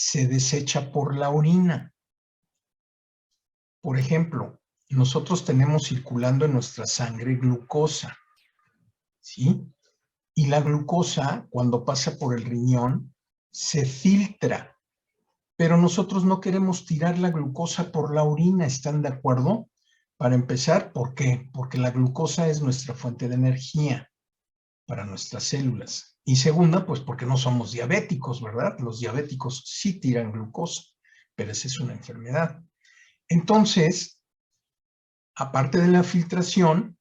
se desecha por la orina. Por ejemplo, nosotros tenemos circulando en nuestra sangre glucosa, ¿sí? Y la glucosa, cuando pasa por el riñón, se filtra. Pero nosotros no queremos tirar la glucosa por la orina, ¿están de acuerdo? Para empezar, ¿por qué? Porque la glucosa es nuestra fuente de energía para nuestras células. Y segunda, pues porque no somos diabéticos, ¿verdad? Los diabéticos sí tiran glucosa, pero esa es una enfermedad. Entonces, aparte de la filtración,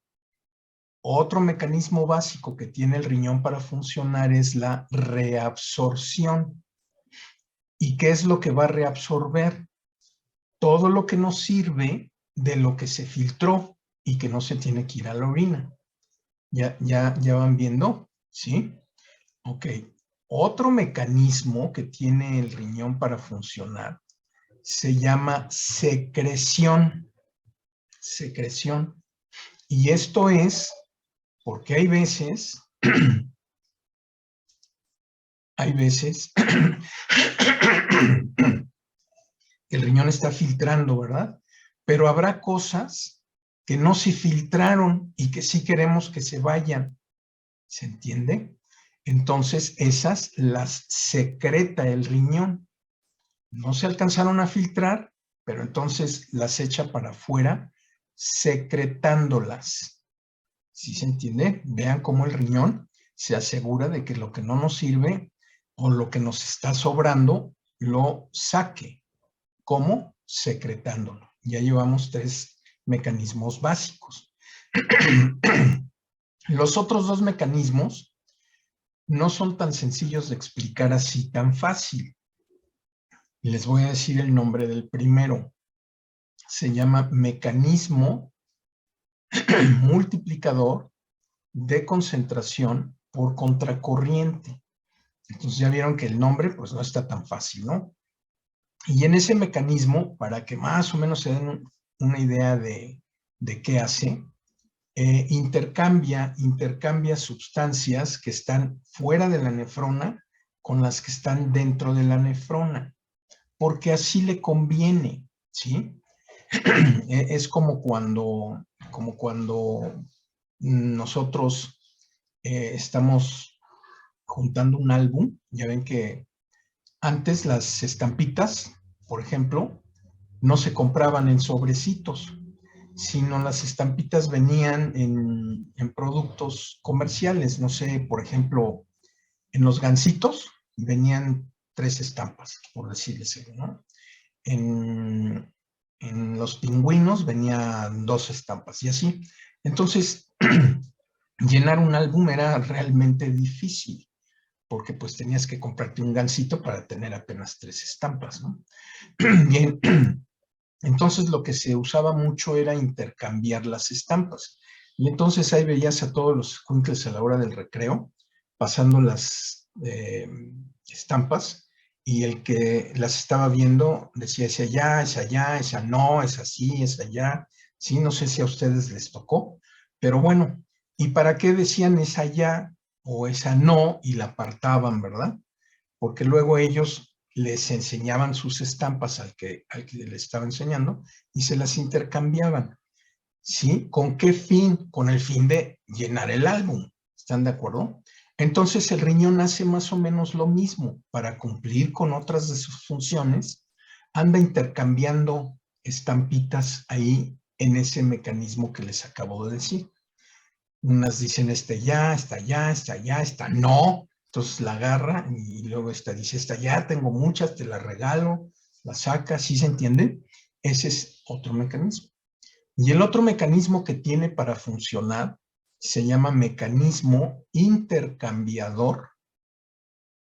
otro mecanismo básico que tiene el riñón para funcionar es la reabsorción. ¿Y qué es lo que va a reabsorber? Todo lo que nos sirve de lo que se filtró y que no se tiene que ir a la orina. ¿Ya van viendo? ¿Sí? Ok. Otro mecanismo que tiene el riñón para funcionar se llama secreción. Secreción. Y esto es porque hay veces el riñón está filtrando, ¿verdad? Pero habrá cosas que no se filtraron y que sí queremos que se vayan. ¿Se entiende? Entonces, esas las secreta el riñón. No se alcanzaron a filtrar, pero entonces las echa para afuera, secretándolas. ¿Sí se entiende? Vean cómo el riñón se asegura de que lo que no nos sirve o lo que nos está sobrando lo saque. ¿Cómo? Secretándolo. Ya llevamos 3 mecanismos básicos. Los otros 2 mecanismos no son tan sencillos de explicar así tan fácil. Y les voy a decir el nombre del primero. Se llama mecanismo multiplicador de concentración por contracorriente. Entonces ya vieron que el nombre pues no está tan fácil, ¿no? Y en ese mecanismo, para que más o menos se den una idea de qué hace, intercambia sustancias que están fuera de la nefrona con las que están dentro de la nefrona, porque así le conviene, ¿sí? Es como cuando nosotros estamos juntando un álbum. Ya ven que antes las estampitas, por ejemplo, no se compraban en sobrecitos, sino las estampitas venían en productos comerciales. No sé, por ejemplo, en los gansitos venían 3 estampas, por decirles, ¿no? En los pingüinos venían 2 estampas y así. Entonces, llenar un álbum era realmente difícil, porque pues tenías que comprarte un gansito para tener apenas 3 estampas, ¿no? Bien, entonces lo que se usaba mucho era intercambiar las estampas. Y entonces ahí veías a todos los escuincles a la hora del recreo, pasando las estampas, y el que las estaba viendo decía, es allá, esa no, es así, es allá. Sí, no sé si a ustedes les tocó, pero bueno, ¿y para qué decían esa allá o esa no y la apartaban, verdad? Porque luego ellos les enseñaban sus estampas al que les estaba enseñando y se las intercambiaban. ¿Sí? ¿Con qué fin? Con el fin de llenar el álbum. ¿Están de acuerdo? Entonces el riñón hace más o menos lo mismo. Para cumplir con otras de sus funciones, anda intercambiando estampitas ahí en ese mecanismo que les acabo de decir. Unas dicen ya, esta ya, esta no. Entonces la agarra y luego esta dice, esta ya, tengo muchas, te las regalo, la saca, ¿sí se entiende? Ese es otro mecanismo. Y el otro mecanismo que tiene para funcionar se llama mecanismo intercambiador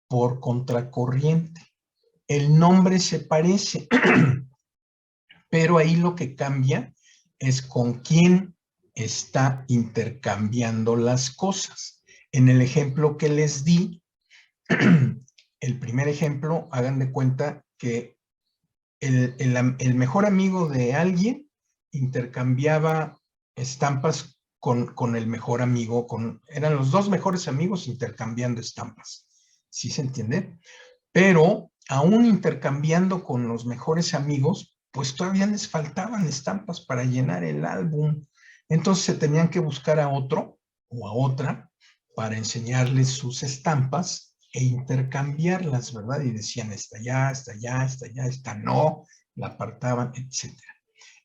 por contracorriente. El nombre se parece, pero ahí lo que cambia es con quién está intercambiando las cosas. En el ejemplo que les di, el primer ejemplo, hagan de cuenta que el mejor amigo de alguien intercambiaba estampas con el mejor amigo, eran los 2 mejores amigos intercambiando estampas. ¿Sí se entiende? Pero aún intercambiando con los mejores amigos, pues todavía les faltaban estampas para llenar el álbum. Entonces se tenían que buscar a otro o a otra para enseñarles sus estampas e intercambiarlas, ¿verdad? Y decían, esta ya, esta ya, esta ya, esta no, la apartaban, etcétera.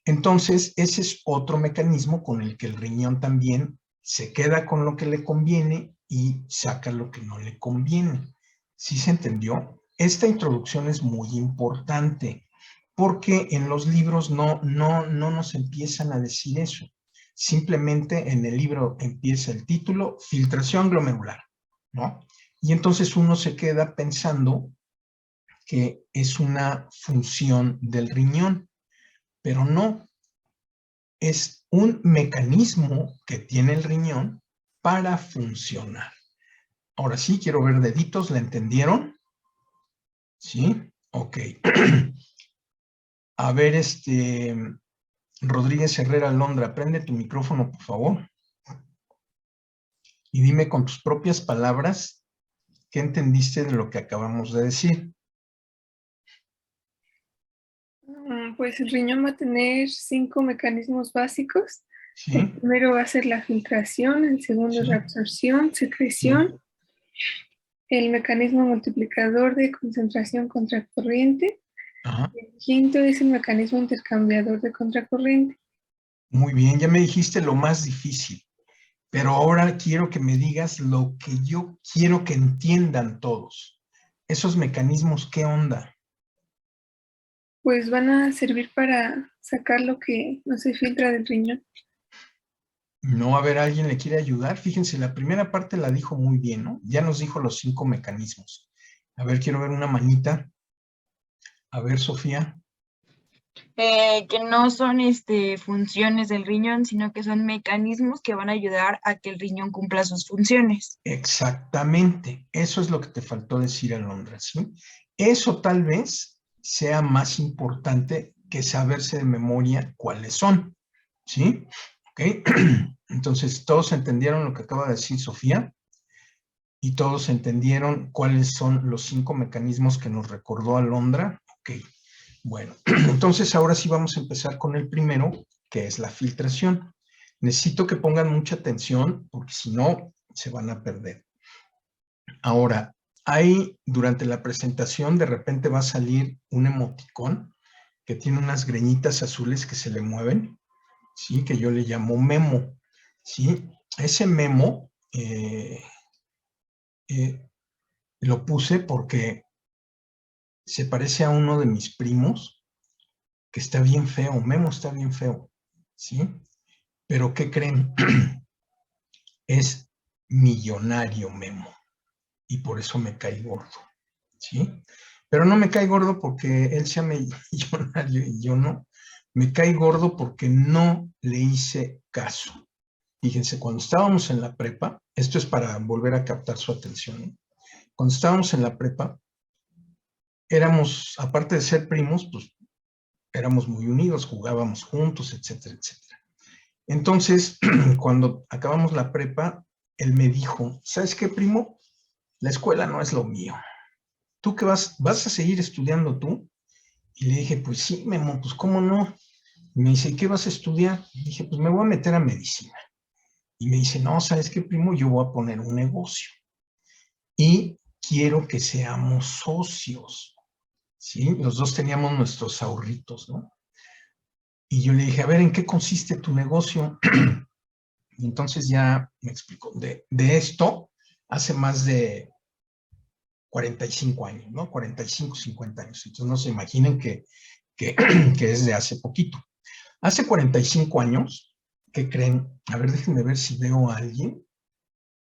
Entonces, ese es otro mecanismo con el que el riñón también se queda con lo que le conviene y saca lo que no le conviene. ¿Sí se entendió? Esta introducción es muy importante porque en los libros no nos empiezan a decir eso. Simplemente en el libro empieza el título, filtración glomerular, ¿no? Y entonces uno se queda pensando que es una función del riñón, pero no, es un mecanismo que tiene el riñón para funcionar. Ahora sí, quiero ver deditos, ¿la entendieron? ¿Sí? Ok. A ver, Rodríguez Herrera Londra, prende tu micrófono, por favor. Y dime con tus propias palabras qué entendiste de lo que acabamos de decir. Pues el riñón va a tener 5 mecanismos básicos. ¿Sí? El primero va a ser la filtración, el segundo es ¿Sí? reabsorción, secreción, el mecanismo multiplicador de concentración contracorriente, Ajá. el quinto es el mecanismo intercambiador de contracorriente. Muy bien, ya me dijiste lo más difícil, pero ahora quiero que me digas lo que yo quiero que entiendan todos. Esos mecanismos, ¿qué onda? Pues van a servir para sacar lo que no se filtra del riñón. No, a ver, ¿alguien le quiere ayudar? Fíjense, la primera parte la dijo muy bien, ¿no? Ya nos dijo los 5 mecanismos. A ver, quiero ver una manita. A ver, Sofía. Que no son funciones del riñón, sino que son mecanismos que van a ayudar a que el riñón cumpla sus funciones. Exactamente. Eso es lo que te faltó decir, Alondra, ¿sí? Eso tal vez sea más importante que saberse de memoria cuáles son, ¿sí? ¿Ok? Entonces, ¿todos entendieron lo que acaba de decir Sofía? ¿Y todos entendieron cuáles son los 5 mecanismos que nos recordó Alondra? Ok. Bueno, entonces ahora sí vamos a empezar con el primero, que es la filtración. Necesito que pongan mucha atención porque si no, se van a perder. Ahora, ahí durante la presentación de repente va a salir un emoticón que tiene unas greñitas azules que se le mueven, ¿sí? Que yo le llamo memo, ¿sí? Ese memo lo puse porque se parece a uno de mis primos que está bien feo, Memo está bien feo, ¿sí? Pero ¿qué creen? Es millonario Memo y por eso me cae gordo, ¿sí? Pero no me cae gordo porque él sea millonario y yo no. Me cae gordo porque no le hice caso. Fíjense, cuando estábamos en la prepa, esto es para volver a captar su atención, ¿no? Cuando estábamos en la prepa, éramos, aparte de ser primos, pues éramos muy unidos, jugábamos juntos, etcétera, etcétera. Entonces, cuando acabamos la prepa, él me dijo, ¿sabes qué, primo? La escuela no es lo mío. ¿Tú qué vas a seguir estudiando tú? Y le dije, pues sí, Memo, pues cómo no. Y me dice, ¿qué vas a estudiar? Y dije, pues me voy a meter a medicina. Y me dice, no, ¿sabes qué, primo? Yo voy a poner un negocio. Y quiero que seamos socios. ¿Sí? Los dos teníamos nuestros ahorritos, ¿no? Y yo le dije, a ver, ¿en qué consiste tu negocio? Y entonces ya me explicó. De esto, hace más de 45 años, ¿no? 45, 50 años. Entonces no se imaginen que es de hace poquito. Hace 45 años, ¿qué creen? A ver, déjenme ver si veo a alguien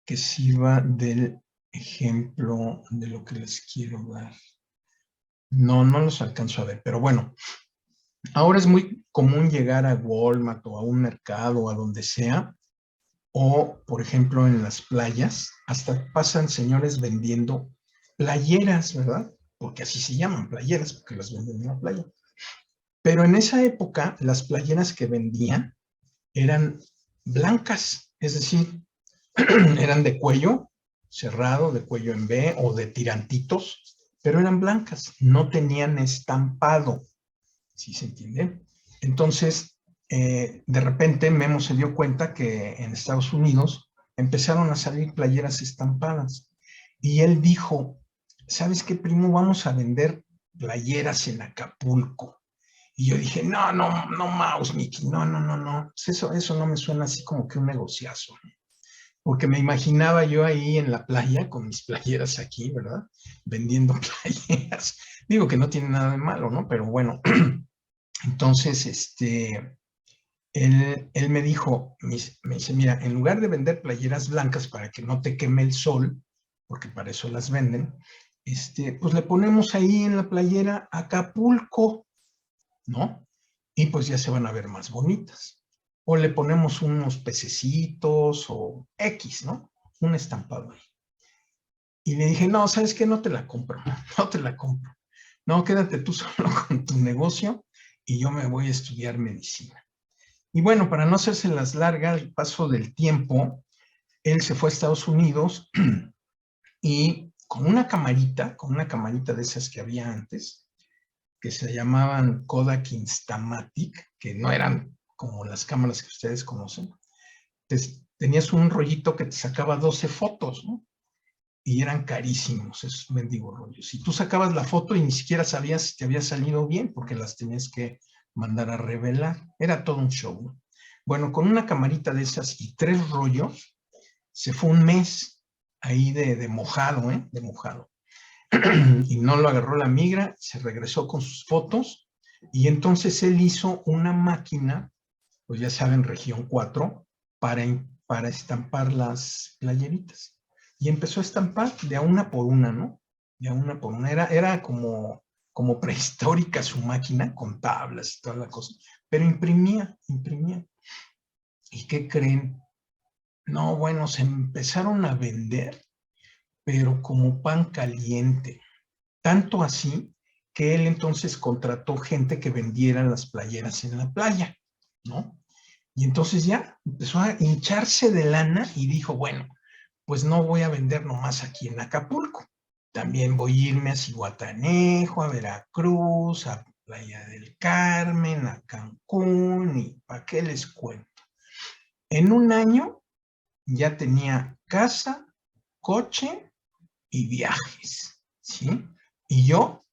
que sirva del ejemplo de lo que les quiero dar. No, no los alcanzo a ver, pero bueno, ahora es muy común llegar a Walmart o a un mercado o a donde sea, o por ejemplo en las playas, hasta pasan señores vendiendo playeras, ¿verdad? Porque así se llaman playeras, porque las venden en la playa. Pero en esa época, las playeras que vendían eran blancas, es decir, eran de cuello cerrado, de cuello en V o de tirantitos, pero eran blancas, no tenían estampado, ¿sí se entiende? Entonces, de repente Memo se dio cuenta que en Estados Unidos empezaron a salir playeras estampadas y él dijo, ¿sabes qué, primo? Vamos a vender playeras en Acapulco. Y yo dije, no, Mouse, Mickey, no. Pues eso no me suena así como que un negociazo, ¿no? Porque me imaginaba yo ahí en la playa con mis playeras aquí, ¿verdad? Vendiendo playeras. Digo que no tiene nada de malo, ¿no? Pero bueno, entonces, él me dijo, me dice, mira, en lugar de vender playeras blancas para que no te queme el sol, porque para eso las venden, pues le ponemos ahí en la playera Acapulco, ¿no? Y pues ya se van a ver más bonitas. O le ponemos unos pececitos o X, ¿no? Un estampado ahí. Y le dije, no, ¿sabes qué? No te la compro, no te la compro. No, quédate tú solo con tu negocio y yo me voy a estudiar medicina. Y bueno, para no hacerse las largas, el paso del tiempo, él se fue a Estados Unidos y con una camarita de esas que había antes, que se llamaban Kodak Instamatic, que no eran como las cámaras que ustedes conocen, tenías un rollito que te sacaba 12 fotos, ¿no? Y eran carísimos esos mendigos rollos. Y tú sacabas la foto y ni siquiera sabías si te había salido bien, porque las tenías que mandar a revelar. Era todo un show, ¿no? Bueno, con una camarita de esas y 3 rollos, se fue un mes ahí de mojado, ¿eh? De mojado. Y no lo agarró la migra, se regresó con sus fotos y entonces él hizo una máquina, pues ya saben, región 4, para estampar las playeritas. Y empezó a estampar de a una por una, ¿no? De a una por una. Era como prehistórica su máquina, con tablas y toda la cosa, pero imprimía. ¿Y qué creen? No, bueno, se empezaron a vender, pero como pan caliente. Tanto así que él entonces contrató gente que vendiera las playeras en la playa, ¿no? Y entonces ya empezó a hincharse de lana y dijo, bueno, pues no voy a vender nomás aquí en Acapulco. También voy a irme a Zihuatanejo, a Veracruz, a Playa del Carmen, a Cancún, y ¿para qué les cuento? En un año ya tenía casa, coche y viajes, ¿sí? Y yo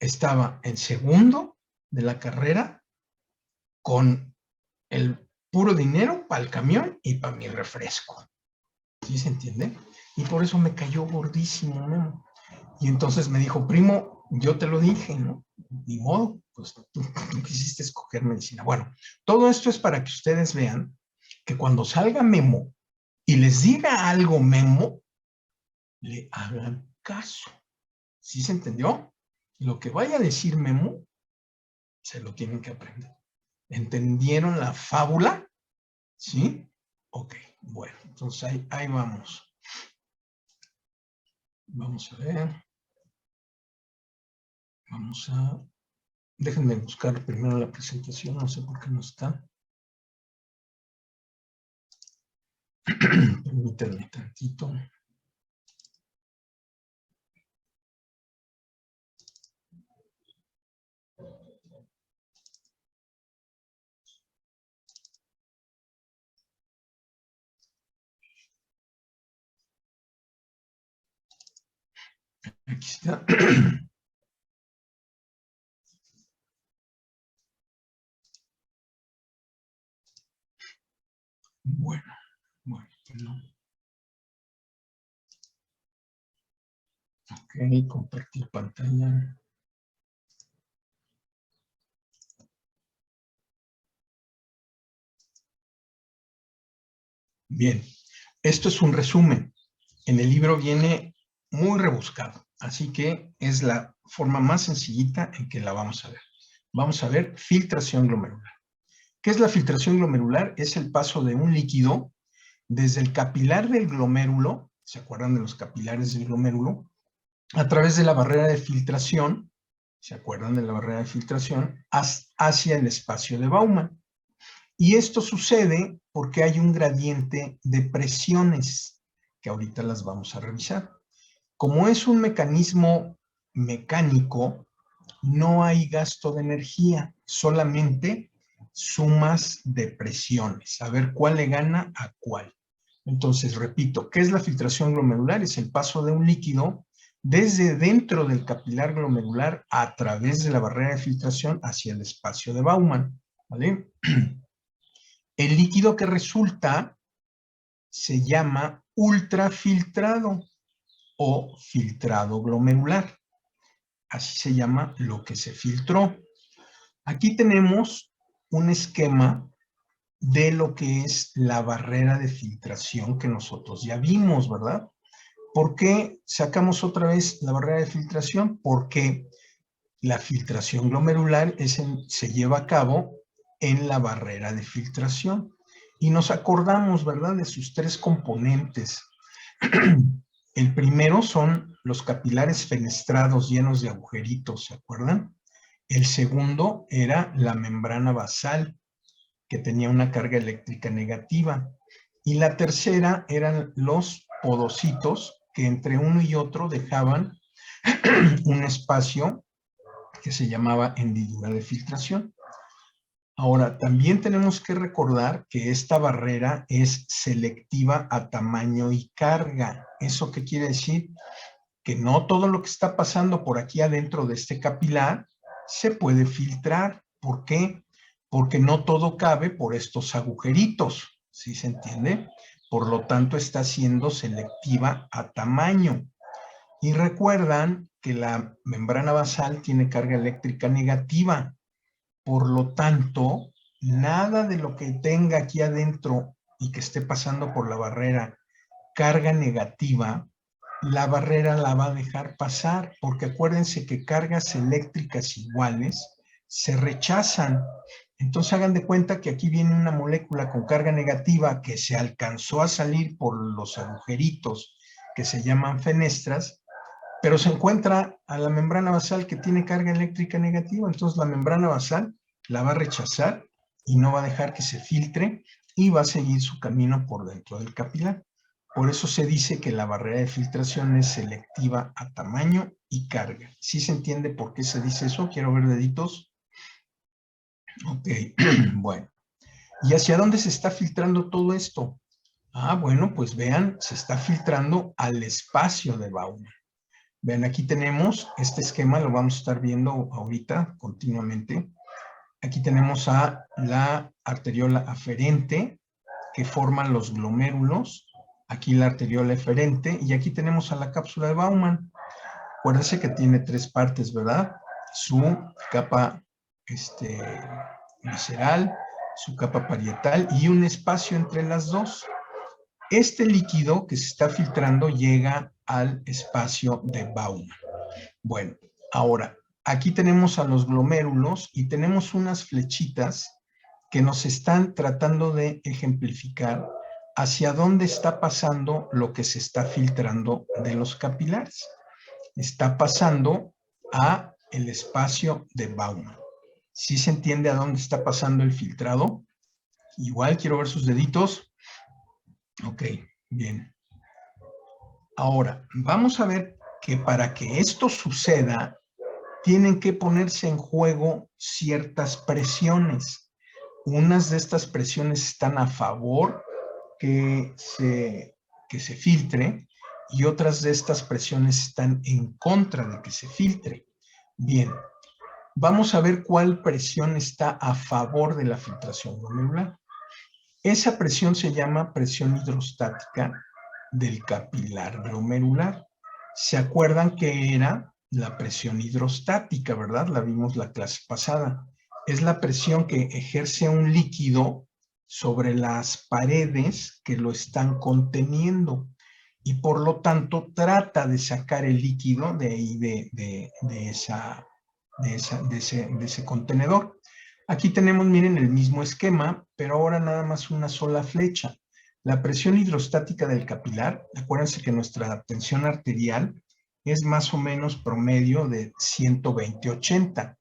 estaba en segundo de la carrera con el puro dinero para el camión y para mi refresco. ¿Sí se entiende? Y por eso me cayó gordísimo, ¿no? Y entonces me dijo, primo, yo te lo dije, ¿no? Ni modo, pues tú quisiste escoger medicina. Bueno, todo esto es para que ustedes vean que cuando salga Memo y les diga algo Memo, le hagan caso. ¿Sí se entendió? Lo que vaya a decir Memo, se lo tienen que aprender. ¿Entendieron la fábula? ¿Sí? Ok, bueno, entonces ahí vamos. Vamos a ver. Déjenme buscar primero la presentación, no sé por qué no está. Permítanme tantito. Aquí está. Bueno, perdón. Ok, compartir pantalla. Bien, esto es un resumen. En el libro viene muy rebuscado, así que es la forma más sencillita en que la vamos a ver. Vamos a ver filtración glomerular. ¿Qué es la filtración glomerular? Es el paso de un líquido desde el capilar del glomérulo, ¿se acuerdan de los capilares del glomérulo? A través de la barrera de filtración, ¿se acuerdan de la barrera de filtración? Hacia el espacio de Baumann. Y esto sucede porque hay un gradiente de presiones, que ahorita las vamos a revisar. Como es un mecanismo mecánico, no hay gasto de energía, solamente sumas de presiones, a ver cuál le gana a cuál. Entonces, repito, ¿qué es la filtración glomerular? Es el paso de un líquido desde dentro del capilar glomerular a través de la barrera de filtración hacia el espacio de Baumann, ¿vale? El líquido que resulta se llama ultrafiltrado o filtrado glomerular. Así se llama lo que se filtró. Aquí tenemos un esquema de lo que es la barrera de filtración que nosotros ya vimos, ¿verdad? ¿Por qué sacamos otra vez la barrera de filtración? Porque la filtración glomerular se lleva a cabo en la barrera de filtración. Y nos acordamos, ¿verdad?, de sus tres componentes. El primero son los capilares fenestrados llenos de agujeritos, ¿se acuerdan? El segundo era la membrana basal, que tenía una carga eléctrica negativa. Y la tercera eran los podocitos, que entre uno y otro dejaban un espacio que se llamaba hendidura de filtración. Ahora, también tenemos que recordar que esta barrera es selectiva a tamaño y carga. ¿Eso qué quiere decir? Que no todo lo que está pasando por aquí adentro de este capilar se puede filtrar. ¿Por qué? Porque no todo cabe por estos agujeritos, ¿sí se entiende? Por lo tanto, está siendo selectiva a tamaño. Y recuerdan que la membrana basal tiene carga eléctrica negativa. Por lo tanto, nada de lo que tenga aquí adentro y que esté pasando por la barrera carga negativa, la barrera la va a dejar pasar, porque acuérdense que cargas eléctricas iguales se rechazan. Entonces hagan de cuenta que aquí viene una molécula con carga negativa que se alcanzó a salir por los agujeritos que se llaman fenestras, pero se encuentra a la membrana basal que tiene carga eléctrica negativa. Entonces la membrana basal la va a rechazar y no va a dejar que se filtre y va a seguir su camino por dentro del capilar. Por eso se dice que la barrera de filtración es selectiva a tamaño y carga. ¿Sí se entiende por qué se dice eso? Quiero ver deditos. Ok, bueno. ¿Y hacia dónde se está filtrando todo esto? Ah, bueno, pues vean, se está filtrando al espacio de Baumann. Vean, aquí tenemos este esquema, lo vamos a estar viendo ahorita continuamente. Aquí tenemos a la arteriola aferente que forman los glomérulos. Aquí la arteriola eferente y aquí tenemos a la cápsula de Baumann. Acuérdense que tiene tres partes, ¿verdad? Su capa visceral, su capa parietal y un espacio entre las dos. Este líquido que se está filtrando llega al espacio de Baumann. Bueno, ahora, aquí tenemos a los glomérulos y tenemos unas flechitas que nos están tratando de ejemplificar hacia dónde está pasando lo que se está filtrando de los capilares. Está pasando a el espacio de Baumann. ¿Sí se entiende a dónde está pasando el filtrado? Igual quiero ver sus deditos. Ok, bien. Ahora, vamos a ver que para que esto suceda, tienen que ponerse en juego ciertas presiones. Unas de estas presiones están a favor que se filtre y otras de estas presiones están en contra de que se filtre. Bien, vamos a ver cuál presión está a favor de la filtración glomerular. Esa presión se llama presión hidrostática del capilar glomerular. ¿Se acuerdan que era la presión hidrostática, verdad? La vimos la clase pasada. Es la presión que ejerce un líquido sobre las paredes que lo están conteniendo y por lo tanto trata de sacar el líquido de ahí de ese contenedor. Aquí tenemos, miren, el mismo esquema, pero ahora nada más una sola flecha. La presión hidrostática del capilar, acuérdense que nuestra tensión arterial es más o menos promedio de 120/80,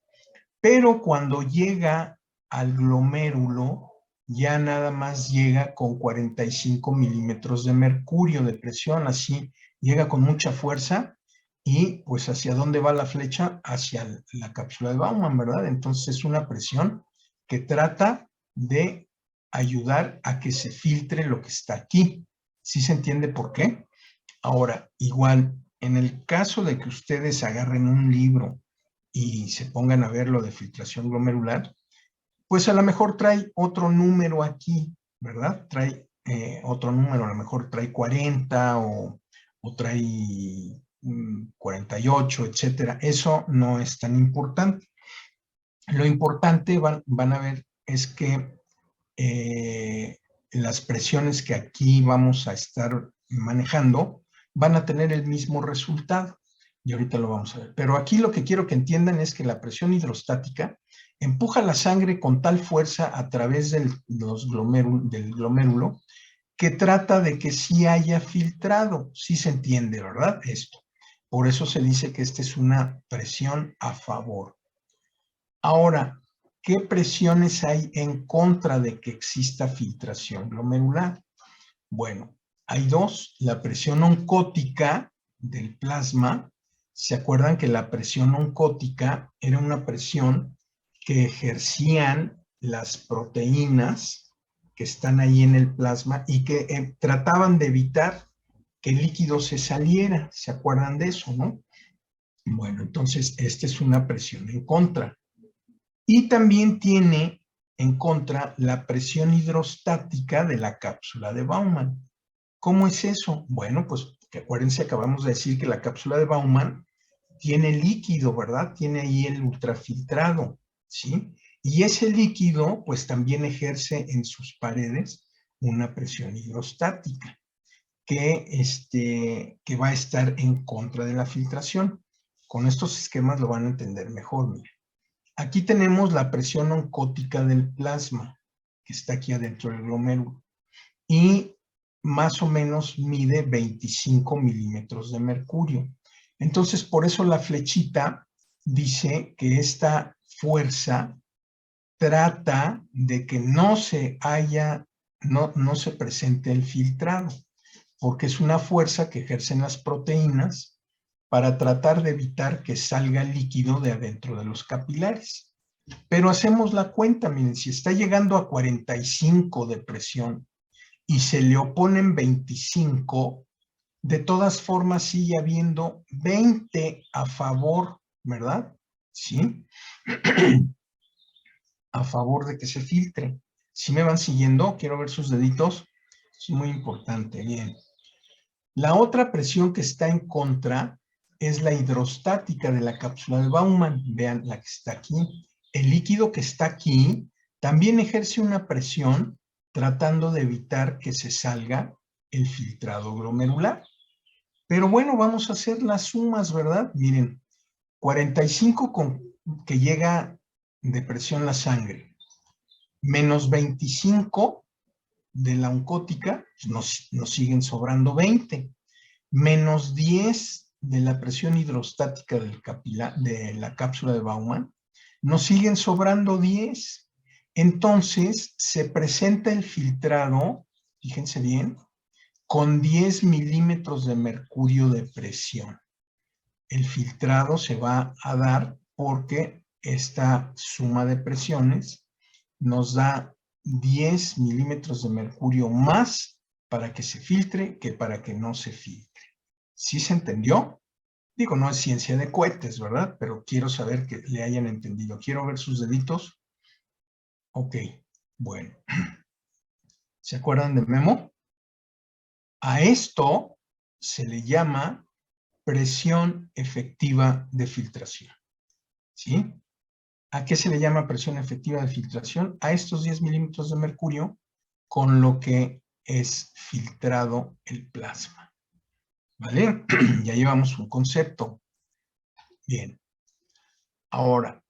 pero cuando llega al glomérulo, ya nada más llega con 45 milímetros de mercurio de presión, así llega con mucha fuerza y pues hacia dónde va la flecha, hacia la cápsula de Baumann, ¿verdad? Entonces es una presión que trata de ayudar a que se filtre lo que está aquí. ¿Sí se entiende por qué? Ahora, igual, en el caso de que ustedes agarren un libro y se pongan a ver lo de filtración glomerular, pues a lo mejor trae otro número aquí, ¿verdad? Trae otro número, a lo mejor trae 40 o trae 48, etcétera. Eso no es tan importante. Lo importante van a ver es que las presiones que aquí vamos a estar manejando van a tener el mismo resultado. Y ahorita lo vamos a ver. Pero aquí lo que quiero que entiendan es que la presión hidrostática empuja la sangre con tal fuerza a través del glomérulo que trata de que sí haya filtrado. Sí se entiende, ¿verdad? Esto. Por eso se dice que esta es una presión a favor. Ahora, ¿qué presiones hay en contra de que exista filtración glomerular? Bueno, hay dos. La presión oncótica del plasma. ¿Se acuerdan que la presión oncótica era una presión que ejercían las proteínas que están ahí en el plasma y que trataban de evitar que el líquido se saliera? ¿Se acuerdan de eso, no? Bueno, entonces esta es una presión en contra. Y también tiene en contra la presión hidrostática de la cápsula de Baumann. ¿Cómo es eso? Bueno, pues que acuérdense, acabamos de decir que la cápsula de Baumann tiene líquido, ¿verdad? Tiene ahí el ultrafiltrado, ¿sí? Y ese líquido, pues también ejerce en sus paredes una presión hidrostática que va a estar en contra de la filtración. Con estos esquemas lo van a entender mejor, miren. Aquí tenemos la presión oncótica del plasma, que está aquí adentro del glomérulo, y más o menos mide 25 milímetros de mercurio. Entonces, por eso la flechita dice que esta fuerza trata de que no se presente el filtrado, porque es una fuerza que ejercen las proteínas para tratar de evitar que salga líquido de adentro de los capilares. Pero hacemos la cuenta, miren, si está llegando a 45 de presión y se le oponen 25, de todas formas sigue habiendo 20 a favor, ¿verdad? ¿Sí? A favor de que se filtre. Si me van siguiendo, quiero ver sus deditos. Es muy importante, bien. La otra presión que está en contra es la hidrostática de la cápsula de Baumann. Vean la que está aquí. El líquido que está aquí también ejerce una presión tratando de evitar que se salga el filtrado glomerular. Pero bueno, vamos a hacer las sumas, ¿verdad? Miren, 45 que llega de presión la sangre, menos 25 de la oncótica, pues nos siguen sobrando 20. Menos 10 de la presión hidrostática de la cápsula de Baumann, nos siguen sobrando 10. Entonces, se presenta el filtrado, fíjense bien, con 10 milímetros de mercurio de presión. El filtrado se va a dar porque esta suma de presiones nos da 10 milímetros de mercurio más para que se filtre que para que no se filtre. ¿Sí se entendió? Digo, no es ciencia de cohetes, ¿verdad? Pero quiero saber que le hayan entendido. Quiero ver sus deditos. Ok, bueno. ¿Se acuerdan de Memo? A esto se le llama presión efectiva de filtración. ¿Sí? ¿A qué se le llama presión efectiva de filtración? A estos 10 milímetros de mercurio con lo que es filtrado el plasma. ¿Vale? Ya llevamos un concepto. Bien. Ahora,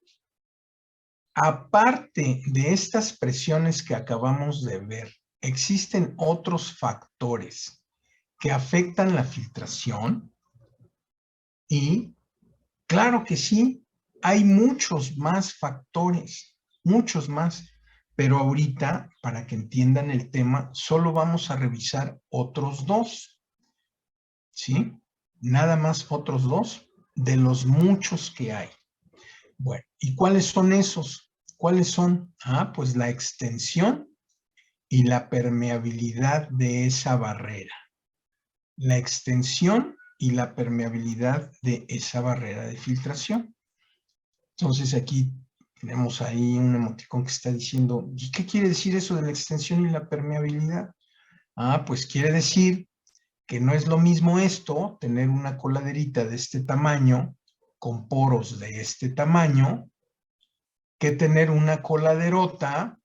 aparte de estas presiones que acabamos de ver, ¿existen otros factores que afectan la filtración? Y claro que sí, hay muchos más factores, muchos más. Pero ahorita, para que entiendan el tema, solo vamos a revisar otros dos. ¿Sí? nada más otros dos de los muchos que hay. Bueno, ¿y cuáles son esos? ¿Cuáles son? Pues la extensión y la permeabilidad de esa barrera. La extensión y la permeabilidad de esa barrera de filtración. Entonces aquí tenemos ahí un emoticón que está diciendo, ¿y qué quiere decir eso de la extensión y la permeabilidad? Pues quiere decir que no es lo mismo esto, tener una coladerita de este tamaño, con poros de este tamaño, que tener una coladerota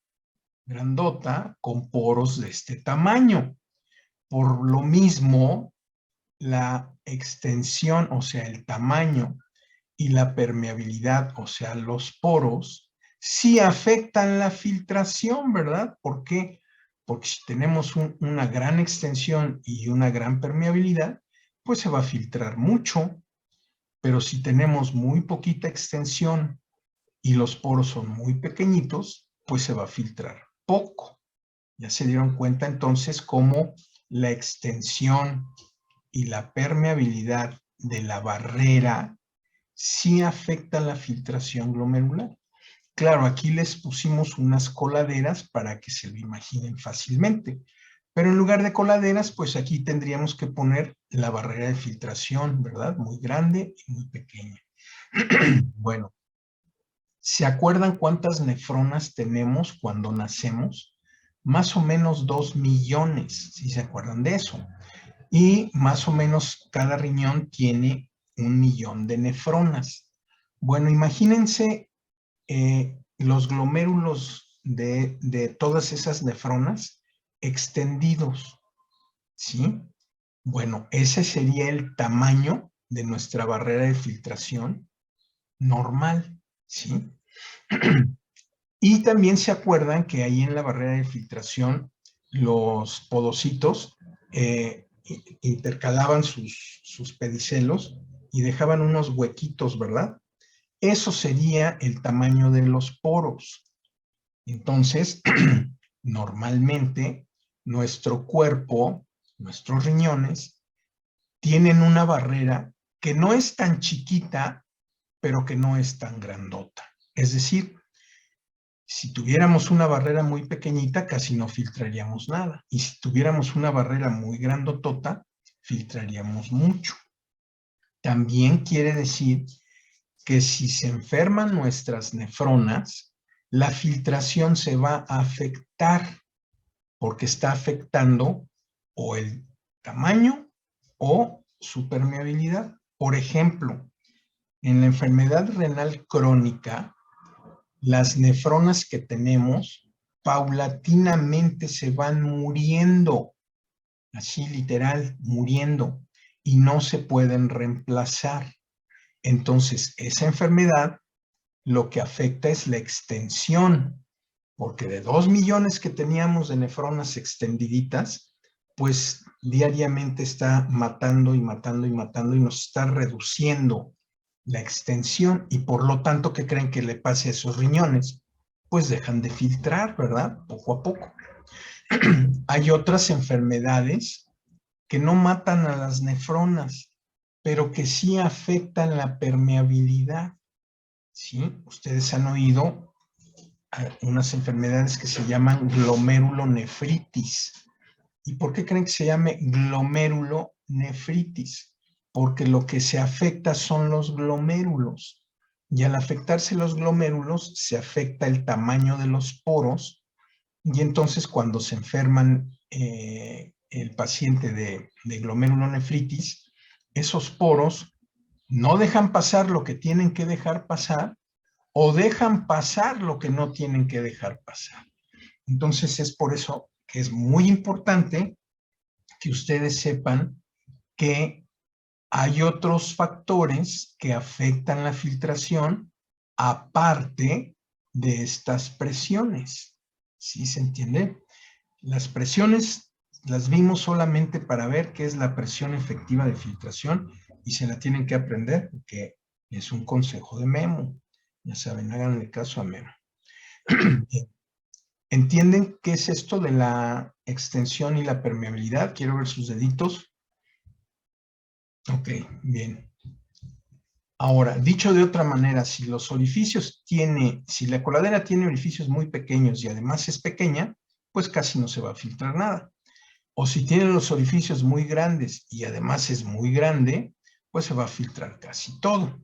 grandota con poros de este tamaño. Por lo mismo, la extensión, o sea, el tamaño, y la permeabilidad, o sea, los poros, sí afectan la filtración, ¿verdad? ¿Por qué? Porque si tenemos una gran extensión y una gran permeabilidad, pues se va a filtrar mucho, pero si tenemos muy poquita extensión y los poros son muy pequeñitos, pues se va a filtrar poco. Ya se dieron cuenta entonces cómo la extensión y la permeabilidad de la barrera sí afecta la filtración glomerular. Claro, aquí les pusimos unas coladeras para que se lo imaginen fácilmente, pero en lugar de coladeras, pues aquí tendríamos que poner la barrera de filtración, ¿verdad? Muy grande y muy pequeña. Bueno, ¿se acuerdan cuántas nefronas tenemos cuando nacemos? Más o menos 2 millones, si se acuerdan de eso. Y más o menos cada riñón tiene 1 millón de nefronas. Bueno, imagínense los glomérulos de todas esas nefronas extendidos, ¿sí? Bueno, ese sería el tamaño de nuestra barrera de filtración normal, ¿sí? Y también se acuerdan que ahí en la barrera de filtración los podocitos intercalaban sus pedicelos y dejaban unos huequitos, ¿verdad? Eso sería el tamaño de los poros. Entonces, normalmente nuestro cuerpo, nuestros riñones, tienen una barrera que no es tan chiquita, pero que no es tan grandota. Es decir, si tuviéramos una barrera muy pequeñita, casi no filtraríamos nada. Y si tuviéramos una barrera muy grandotota, filtraríamos mucho. También quiere decir que si se enferman nuestras nefronas, la filtración se va a afectar porque está afectando o el tamaño o su permeabilidad. Por ejemplo, en la enfermedad renal crónica, las nefronas que tenemos paulatinamente se van muriendo, así literal, muriendo, y no se pueden reemplazar. Entonces, esa enfermedad lo que afecta es la extensión, porque de 2 millones que teníamos de nefronas extendiditas, pues diariamente está matando y matando y matando y nos está reduciendo la extensión y por lo tanto, ¿qué creen que le pase a esos riñones? Pues dejan de filtrar, ¿verdad? Poco a poco. Hay otras enfermedades que no matan a las nefronas, pero que sí afectan la permeabilidad. ¿Sí? Ustedes han oído unas enfermedades que se llaman glomerulonefritis. ¿Y por qué creen que se llame glomerulonefritis? Porque lo que se afecta son los glomérulos. Y al afectarse los glomérulos, se afecta el tamaño de los poros. Y entonces cuando se enferman el paciente de glomerulonefritis, esos poros no dejan pasar lo que tienen que dejar pasar o dejan pasar lo que no tienen que dejar pasar. Entonces es por eso que es muy importante que ustedes sepan que hay otros factores que afectan la filtración aparte de estas presiones. ¿Sí se entiende? Las presiones las vimos solamente para ver qué es la presión efectiva de filtración y se la tienen que aprender porque es un consejo de Memo. Ya saben, háganle caso a Memo. ¿Entienden qué es esto de la extensión y la permeabilidad? Quiero ver sus deditos. Ok, bien. Ahora, dicho de otra manera, si la coladera tiene orificios muy pequeños y además es pequeña, pues casi no se va a filtrar nada. O si tiene los orificios muy grandes y además es muy grande, pues se va a filtrar casi todo.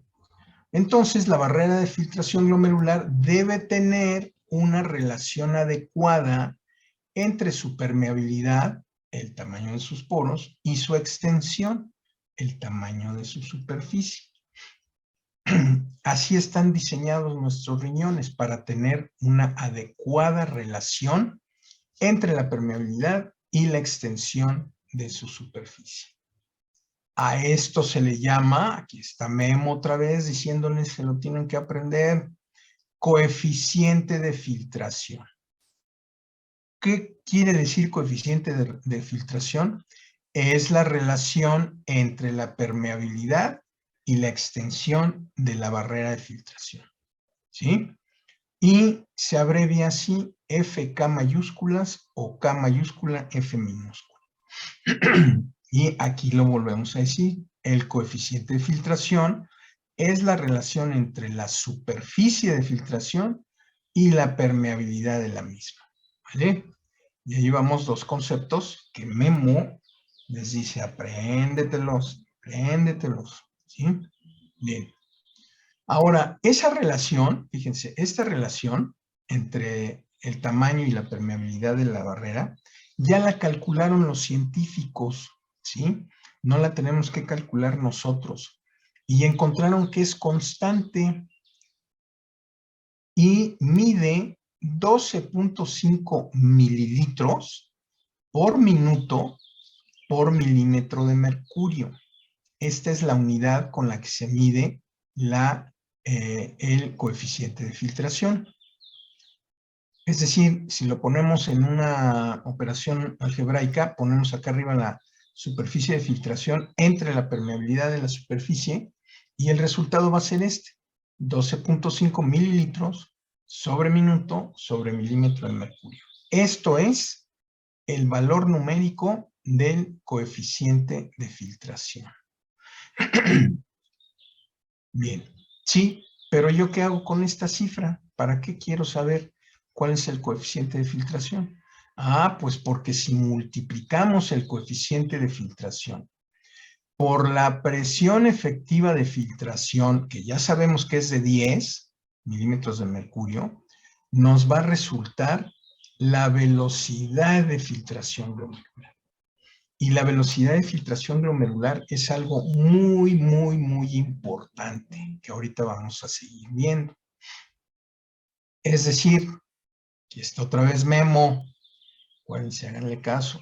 Entonces, la barrera de filtración glomerular debe tener una relación adecuada entre su permeabilidad, el tamaño de sus poros, y su extensión, el tamaño de su superficie. Así están diseñados nuestros riñones para tener una adecuada relación entre la permeabilidad y la extensión de su superficie. A esto se le llama, aquí está Memo otra vez diciéndoles que lo tienen que aprender, coeficiente de filtración. ¿Qué quiere decir coeficiente de filtración? Es la relación entre la permeabilidad y la extensión de la barrera de filtración, ¿sí? Y se abrevia así FK mayúsculas o K mayúscula F minúscula. Y aquí lo volvemos a decir, el coeficiente de filtración es la relación entre la superficie de filtración y la permeabilidad de la misma, ¿vale? Y ahí vamos dos conceptos que Memo les dice, apréndetelos, ¿sí? Bien. Ahora, esa relación, fíjense, esta relación entre el tamaño y la permeabilidad de la barrera, ya la calcularon los científicos, ¿sí? No la tenemos que calcular nosotros. Y encontraron que es constante y mide 12.5 mililitros por minuto por milímetro de mercurio. Esta es la unidad con la que se mide el coeficiente de filtración. Es decir, si lo ponemos en una operación algebraica, ponemos acá arriba la superficie de filtración entre la permeabilidad de la superficie y el resultado va a ser este, 12.5 mililitros sobre minuto sobre milímetro de mercurio. Esto es el valor numérico del coeficiente de filtración. Bien, sí, pero ¿yo qué hago con esta cifra? ¿Para qué quiero saber cuál es el coeficiente de filtración? Ah, pues porque si multiplicamos el coeficiente de filtración por la presión efectiva de filtración, que ya sabemos que es de 10 milímetros de mercurio, nos va a resultar la velocidad de filtración glomerular. Y la velocidad de filtración glomerular es algo muy, muy, muy importante que ahorita vamos a seguir viendo. Es decir, y esto otra vez Memo, acuérdense, háganle caso.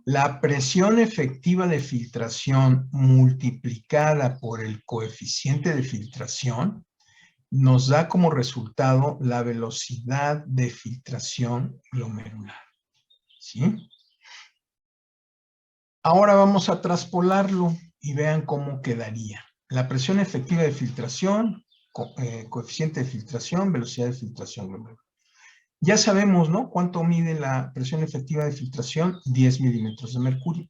La presión efectiva de filtración multiplicada por el coeficiente de filtración nos da como resultado la velocidad de filtración glomerular. ¿Sí? Ahora vamos a traspolarlo y vean cómo quedaría. La presión efectiva de filtración, coeficiente de filtración, velocidad de filtración glomerular. Ya sabemos, ¿no? ¿Cuánto mide la presión efectiva de filtración? 10 milímetros de mercurio.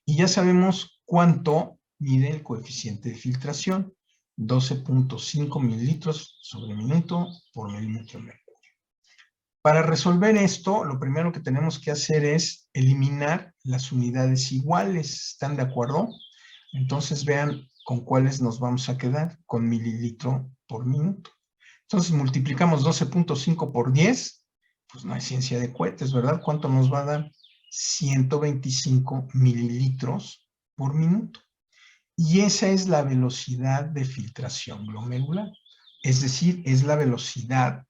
Y ya sabemos cuánto mide el coeficiente de filtración. 12.5 mililitros sobre minuto por milímetro de mercurio. Para resolver esto, lo primero que tenemos que hacer es eliminar las unidades iguales. ¿Están de acuerdo? Entonces vean con cuáles nos vamos a quedar, con mililitro por minuto. Entonces multiplicamos 12.5 por 10, pues no hay ciencia de cohetes, ¿verdad? ¿Cuánto nos va a dar? 125 mililitros por minuto. Y esa es la velocidad de filtración glomerular. Es decir, es la velocidad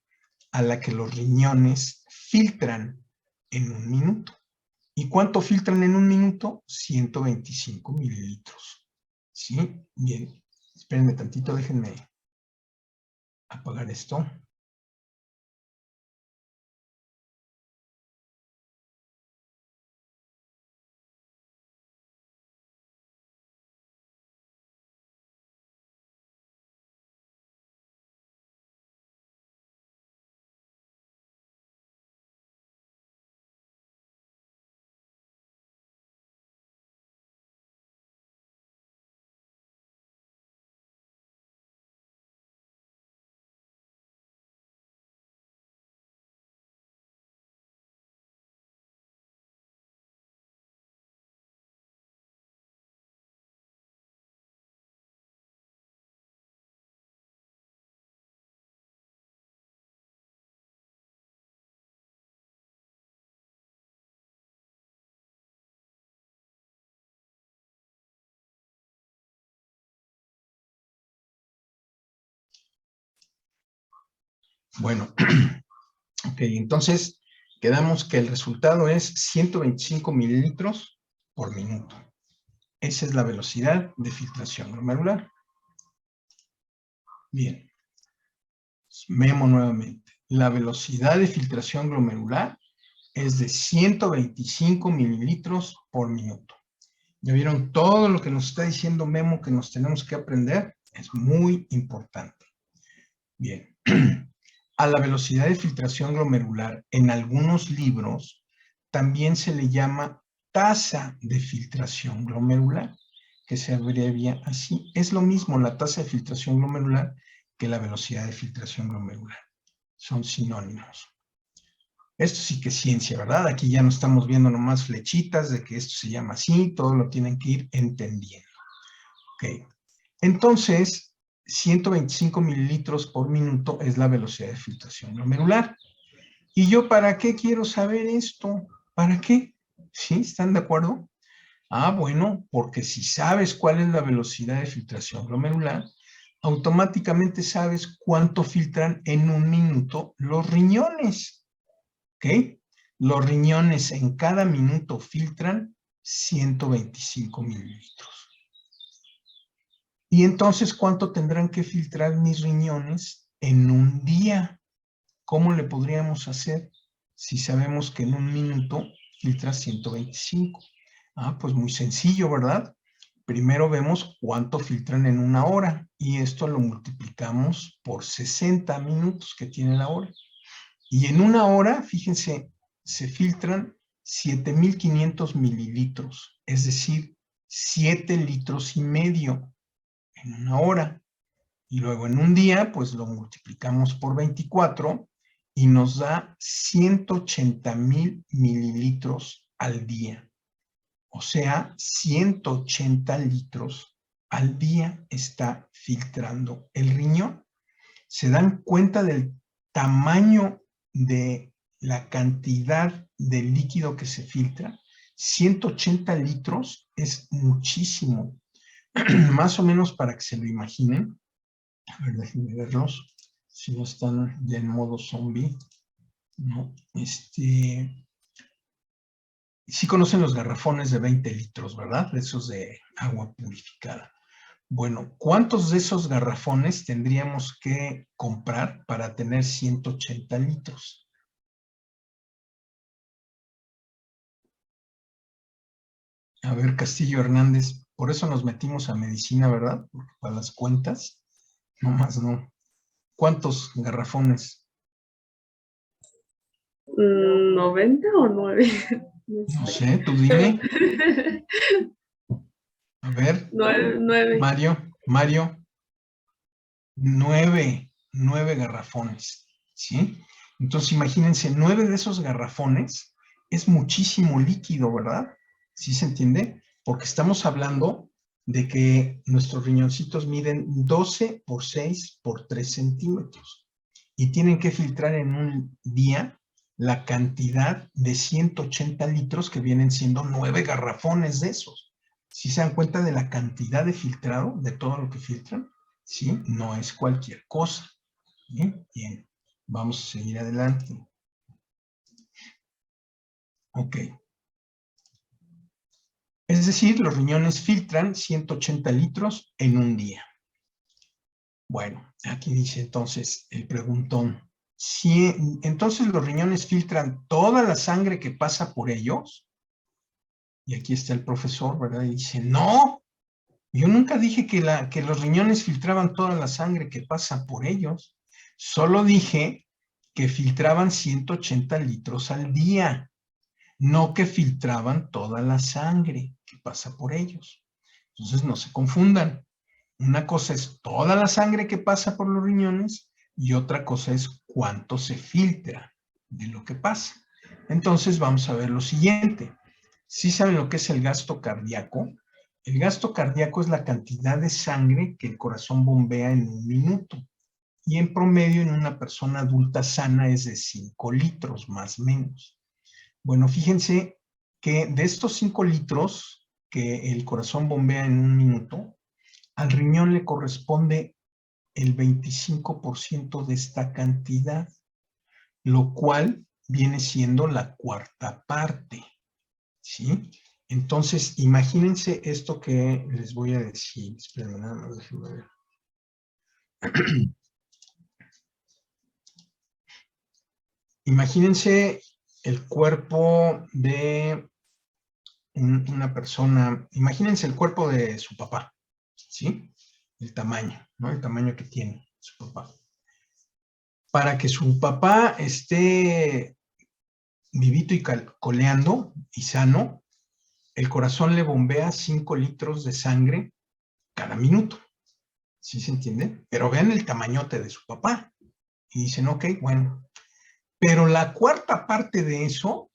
a la que los riñones filtran en un minuto. ¿Y cuánto filtran en un minuto? 125 mililitros. ¿Sí? Bien. Espérenme tantito, déjenme apagar esto. Bueno, ok, entonces quedamos que el resultado es 125 mililitros por minuto. Esa es la velocidad de filtración glomerular. Bien, memo nuevamente. La velocidad de filtración glomerular es de 125 mililitros por minuto. ¿Ya vieron todo lo que nos está diciendo Memo que nos tenemos que aprender? Es muy importante. Bien. A la velocidad de filtración glomerular, en algunos libros, también se le llama tasa de filtración glomerular, que se abrevia así. Es lo mismo la tasa de filtración glomerular que la velocidad de filtración glomerular. Son sinónimos. Esto sí que es ciencia, ¿verdad? Aquí ya no estamos viendo nomás flechitas de que esto se llama así, todo lo tienen que ir entendiendo. Ok. Entonces, 125 mililitros por minuto es la velocidad de filtración glomerular. ¿Y yo para qué quiero saber esto? ¿Para qué? ¿Sí? ¿Están de acuerdo? Ah, bueno, porque si sabes cuál es la velocidad de filtración glomerular, automáticamente sabes cuánto filtran en un minuto los riñones. ¿Ok? Los riñones en cada minuto filtran 125 mililitros. Y entonces, ¿cuánto tendrán que filtrar mis riñones en un día? ¿Cómo le podríamos hacer si sabemos que en un minuto filtra 125? Ah, pues muy sencillo, ¿verdad? Primero vemos cuánto filtran en una hora y esto lo multiplicamos por 60 minutos que tiene la hora. Y en una hora, fíjense, se filtran 7,500 mililitros, es decir, 7 litros y medio en una hora. Y luego en un día, pues lo multiplicamos por 24 y nos da 180,000 mililitros al día. O sea, 180 litros al día está filtrando el riñón. ¿Se dan cuenta del tamaño de la cantidad de líquido que se filtra? 180 litros es muchísimo. Más o menos para que se lo imaginen. A ver, déjenme verlos. Si no están ya en modo zombie. No, sí conocen los garrafones de 20 litros, ¿verdad? Esos de agua purificada. Bueno, ¿cuántos de esos garrafones tendríamos que comprar para tener 180 litros? A ver, Castillo Hernández, por eso nos metimos a medicina, ¿verdad? Porque para las cuentas, no más no. ¿Cuántos garrafones? 90 o 9. No sé, tú dime. A ver, 9. Mario, 9 garrafones, ¿sí? Entonces imagínense, 9 de esos garrafones es muchísimo líquido, ¿verdad? ¿Sí se entiende? Porque estamos hablando de que nuestros riñoncitos miden 12 por 6 por 3 centímetros y tienen que filtrar en un día la cantidad de 180 litros que vienen siendo 9 garrafones de esos. ¿Sí se dan cuenta de la cantidad de filtrado, de todo lo que filtran? ¿Sí? No es cualquier cosa. Bien, bien. Vamos a seguir adelante. Ok. Es decir, los riñones filtran 180 litros en un día. Bueno, aquí dice entonces el preguntón. Si entonces los riñones filtran toda la sangre que pasa por ellos. Y aquí está el profesor, ¿verdad? Y dice, no, yo nunca dije que los riñones filtraban toda la sangre que pasa por ellos. Solo dije que filtraban 180 litros al día, no que filtraban toda la sangre que pasa por ellos. Entonces no se confundan. Una cosa es toda la sangre que pasa por los riñones y otra cosa es cuánto se filtra de lo que pasa. Entonces vamos a ver lo siguiente. ¿Sí saben lo que es el gasto cardíaco? El gasto cardíaco es la cantidad de sangre que el corazón bombea en un minuto. Y en promedio en una persona adulta sana es de 5 litros, más o menos. Bueno, fíjense que de estos 5 litros que el corazón bombea en un minuto, al riñón le corresponde el 25% de esta cantidad, lo cual viene siendo la cuarta parte, ¿sí? Entonces, imagínense esto que les voy a decir. Espérenme, nada más, déjenme ver. Imagínense el cuerpo de una persona, imagínense el cuerpo de su papá, ¿sí? El tamaño, ¿no? El tamaño que tiene su papá. Para que su papá esté vivito y coleando y sano, el corazón le bombea 5 litros de sangre cada minuto. ¿Sí se entiende? Pero vean el tamañote de su papá. Y dicen, ok, bueno. Pero la cuarta parte de eso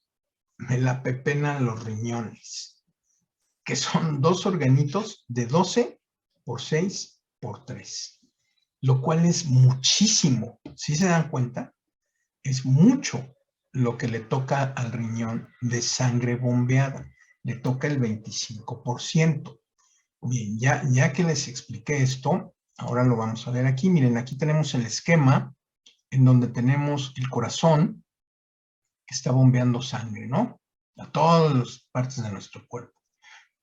me la pepenan los riñones, que son 2 organitos de 12 por 6 por 3, lo cual es muchísimo. ¿Sí se dan cuenta? Es mucho lo que le toca al riñón de sangre bombeada. Le toca el 25%. Bien, ya que les expliqué esto, ahora lo vamos a ver aquí. Miren, aquí tenemos el esquema en donde tenemos el corazón que está bombeando sangre, ¿no? A todas las partes de nuestro cuerpo.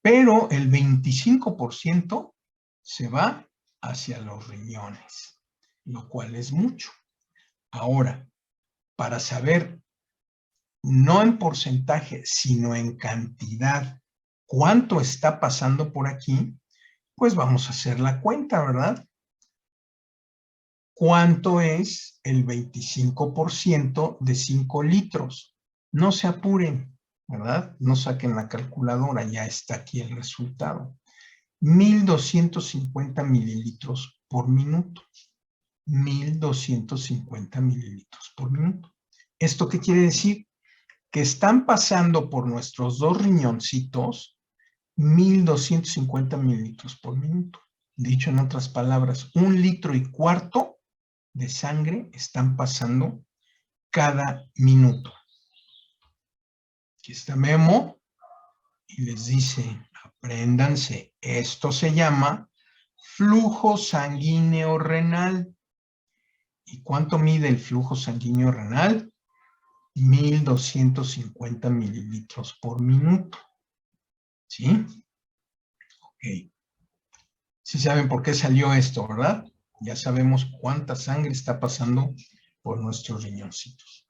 Pero el 25% se va hacia los riñones, lo cual es mucho. Ahora, para saber, no en porcentaje, sino en cantidad, cuánto está pasando por aquí, pues vamos a hacer la cuenta, ¿verdad? ¿Cuánto es el 25% de 5 litros? No se apuren, ¿verdad? No saquen la calculadora, ya está aquí el resultado. 1,250 mililitros por minuto. 1,250 mililitros por minuto. ¿Esto qué quiere decir? Que están pasando por nuestros 2 riñoncitos 1,250 mililitros por minuto. Dicho en otras palabras, 1,25 litros de sangre están pasando cada minuto. Aquí está Memo y les dice, apréndanse, esto se llama flujo sanguíneo renal. ¿Y cuánto mide el flujo sanguíneo renal? 1,250 mililitros por minuto. ¿Sí? Ok. Sí saben por qué salió esto, ¿verdad? Ya sabemos cuánta sangre está pasando por nuestros riñoncitos.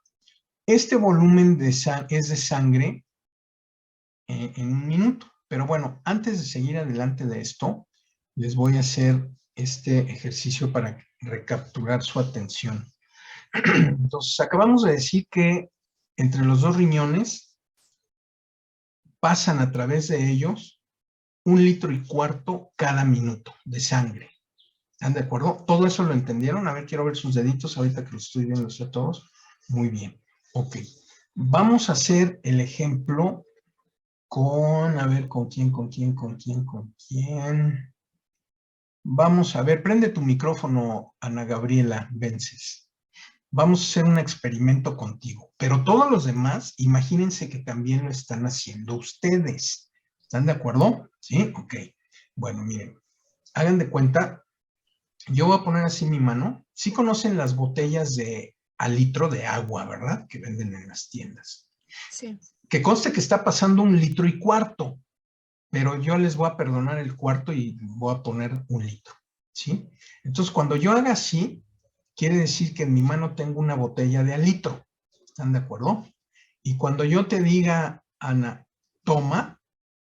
Este volumen es de sangre en un minuto. Pero bueno, antes de seguir adelante de esto, les voy a hacer este ejercicio para recapturar su atención. Entonces, acabamos de decir que entre los 2 riñones pasan a través de ellos 1,25 litros cada minuto de sangre. ¿Están de acuerdo? ¿Todo eso lo entendieron? A ver, quiero ver sus deditos ahorita que los estoy viendo a todos. Muy bien. Ok. Vamos a hacer el ejemplo con, a ver, ¿con quién? Vamos a ver, prende tu micrófono, Ana Gabriela Vences. Vamos a hacer un experimento contigo, pero todos los demás, imagínense que también lo están haciendo ustedes. ¿Están de acuerdo? ¿Sí? Ok. Bueno, miren, hagan de cuenta, yo voy a poner así mi mano. Sí conocen las botellas de al litro de agua, ¿verdad? Que venden en las tiendas. Sí. Que conste que está pasando 1,25 litros, pero yo les voy a perdonar el cuarto y voy a poner 1 litro, ¿sí? Entonces, cuando yo haga así, quiere decir que en mi mano tengo una botella de al litro. ¿Están de acuerdo? Y cuando yo te diga, Ana, toma,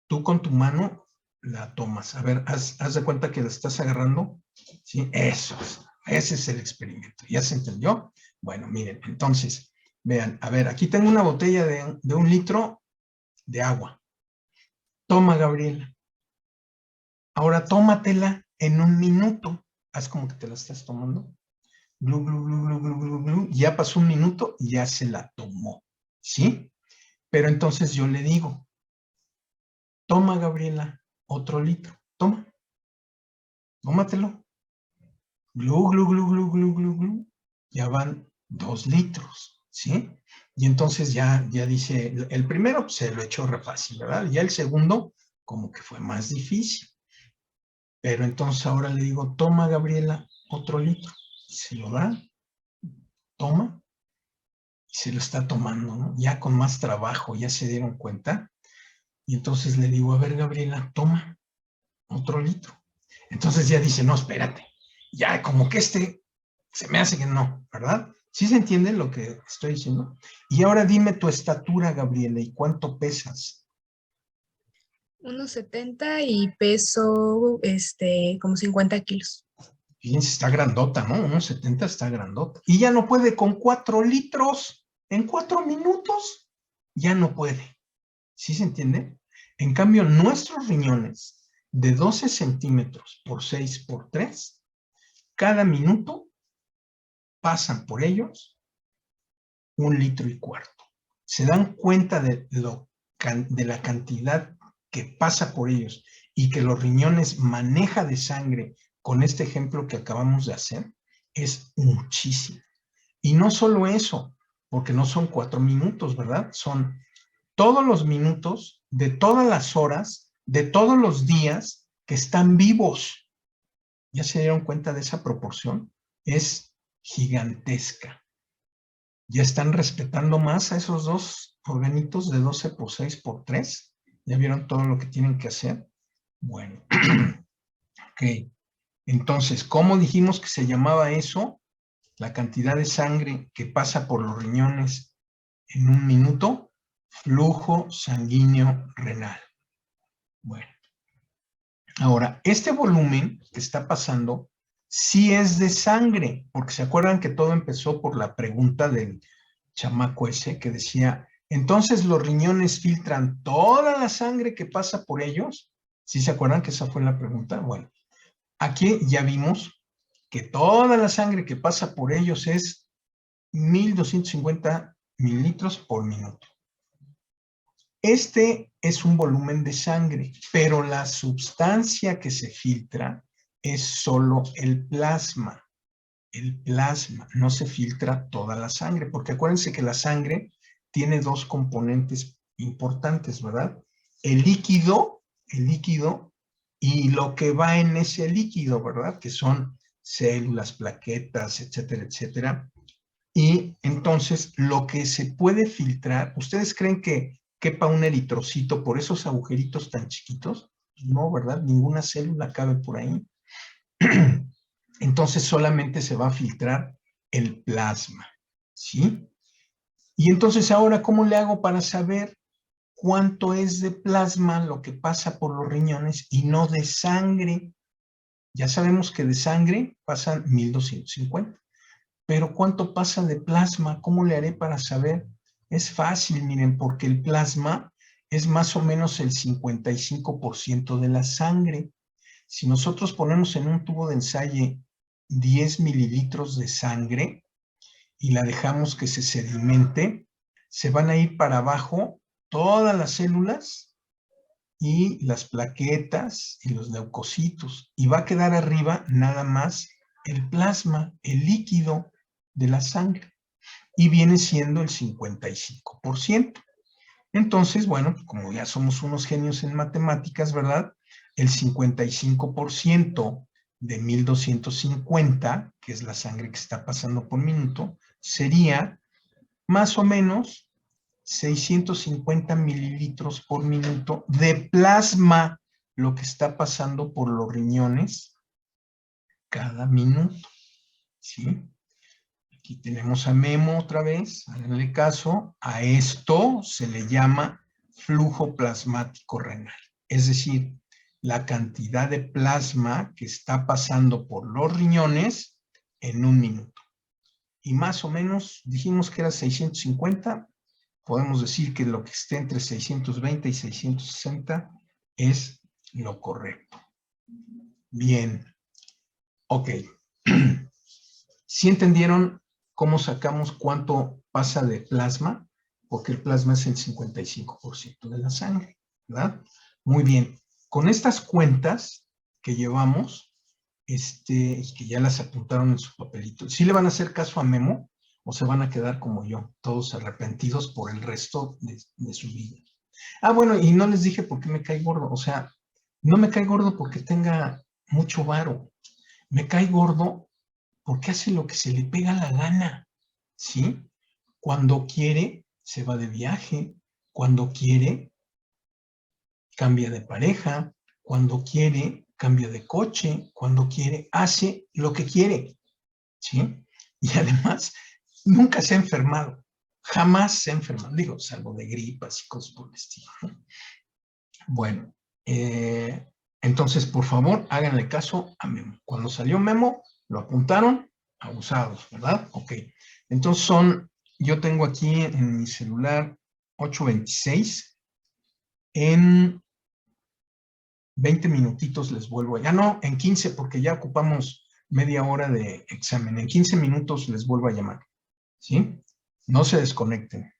tú con tu mano la tomas. A ver, haz de cuenta que la estás agarrando. ¿Sí? Eso, ese es el experimento. ¿Ya se entendió? Bueno, miren, entonces, vean, a ver, aquí tengo una botella de 1 litro de agua. Toma, Gabriela. Ahora tómatela en 1 minuto. Haz como que te la estás tomando. Glu, glu, glu, glu, glu, glu, glu. Ya pasó 1 minuto y ya se la tomó. ¿Sí? Pero entonces yo le digo, toma, Gabriela, otro litro. Toma. Tómatelo. Glu, glu, glu, glu, glu, glu, glu. Ya van 2 litros. ¿Sí? Y entonces ya dice, el primero se lo echó re fácil, ¿verdad? Ya el segundo como que fue más difícil. Pero entonces ahora le digo, toma, Gabriela, otro litro. Se lo da, toma, y se lo está tomando, ¿no? Ya con más trabajo, ya se dieron cuenta. Y entonces le digo, a ver, Gabriela, toma otro litro. Entonces ya dice, no, espérate, ya como que se me hace que no, ¿verdad? ¿Sí se entiende lo que estoy diciendo? Y ahora dime tu estatura, Gabriela, y cuánto pesas. 1,70 y peso como 50 kilos. Fíjense, está grandota, ¿no? 1,70 está grandota. Y ya no puede con 4 litros en 4 minutos. Ya no puede. ¿Sí se entiende? En cambio, nuestros riñones de 12 centímetros por 6 por 3, cada minuto pasan por ellos 1,25 litros. ¿Se dan cuenta de la cantidad que pasa por ellos y que los riñones maneja de sangre con este ejemplo que acabamos de hacer? Es muchísimo. Y no solo eso, porque no son 4 minutos, ¿verdad? Son todos los minutos de todas las horas, de todos los días que están vivos. ¿Ya se dieron cuenta de esa proporción? Es gigantesca. ¿Ya están respetando más a esos dos organitos de 12 por 6 por 3? ¿Ya vieron todo lo que tienen que hacer? Bueno, ok. Entonces, ¿cómo dijimos que se llamaba eso? La cantidad de sangre que pasa por los riñones en un minuto. Flujo sanguíneo renal. Bueno. Ahora, este volumen que está pasando sí es de sangre, porque se acuerdan que todo empezó por la pregunta del chamaco ese que decía, entonces los riñones filtran toda la sangre que pasa por ellos. ¿Sí se acuerdan que esa fue la pregunta? Bueno, aquí ya vimos que toda la sangre que pasa por ellos es 1,250 mililitros por minuto. Este es un volumen de sangre, pero la sustancia que se filtra es solo el plasma. El plasma, no se filtra toda la sangre, porque acuérdense que la sangre tiene dos componentes importantes, ¿verdad? El líquido y lo que va en ese líquido, ¿verdad? Que son células, plaquetas, etcétera, etcétera. Y entonces lo que se puede filtrar, ¿ustedes creen que quepa un eritrocito por esos agujeritos tan chiquitos? No, ¿verdad? Ninguna célula cabe por ahí. Entonces solamente se va a filtrar el plasma, ¿sí? Y entonces ahora, ¿cómo le hago para saber cuánto es de plasma lo que pasa por los riñones y no de sangre? Ya sabemos que de sangre pasan 1,250. Pero ¿cuánto pasa de plasma? ¿Cómo le haré para saber? Es fácil, miren, porque el plasma es más o menos el 55% de la sangre. Si nosotros ponemos en un tubo de ensayo 10 mililitros de sangre y la dejamos que se sedimente, se van a ir para abajo todas las células y las plaquetas y los leucocitos, y va a quedar arriba nada más el plasma, el líquido de la sangre, y viene siendo el 55%. Entonces, bueno, como ya somos unos genios en matemáticas, ¿verdad? El 55% de 1,250, que es la sangre que está pasando por minuto, sería más o menos 650 mililitros por minuto de plasma, lo que está pasando por los riñones cada minuto, ¿sí? Aquí tenemos a Memo otra vez, háganle caso, a esto se le llama flujo plasmático renal, es decir, la cantidad de plasma que está pasando por los riñones en un minuto. Y más o menos dijimos que era 650, podemos decir que lo que esté entre 620 y 660 es lo correcto. Bien, ok. ¿Sí entendieron cómo sacamos cuánto pasa de plasma? Porque el plasma es el 55% de la sangre, ¿verdad? Muy bien. Con estas cuentas que llevamos, que ya las apuntaron en su papelito, ¿sí le van a hacer caso a Memo o se van a quedar como yo, todos arrepentidos por el resto de su vida? Ah, bueno, y no les dije por qué me cae gordo. O sea, no me cae gordo porque tenga mucho varo. Me cae gordo porque hace lo que se le pega la gana, ¿sí? Cuando quiere, se va de viaje. Cuando quiere, cambia de pareja. Cuando quiere, cambia de coche. Cuando quiere, hace lo que quiere, ¿sí? Y además, nunca se ha enfermado. Jamás se ha enfermado. Digo, salvo de gripas y cosas por el estilo, ¿no? Bueno, entonces, por favor, háganle caso a Memo. Cuando salió Memo, lo apuntaron, abusados, ¿verdad? Ok. Entonces yo tengo aquí en mi celular 8:26. En 20 minutitos les vuelvo. Ya no, en 15, porque ya ocupamos media hora de examen. En 15 minutos les vuelvo a llamar, ¿sí? No se desconecten.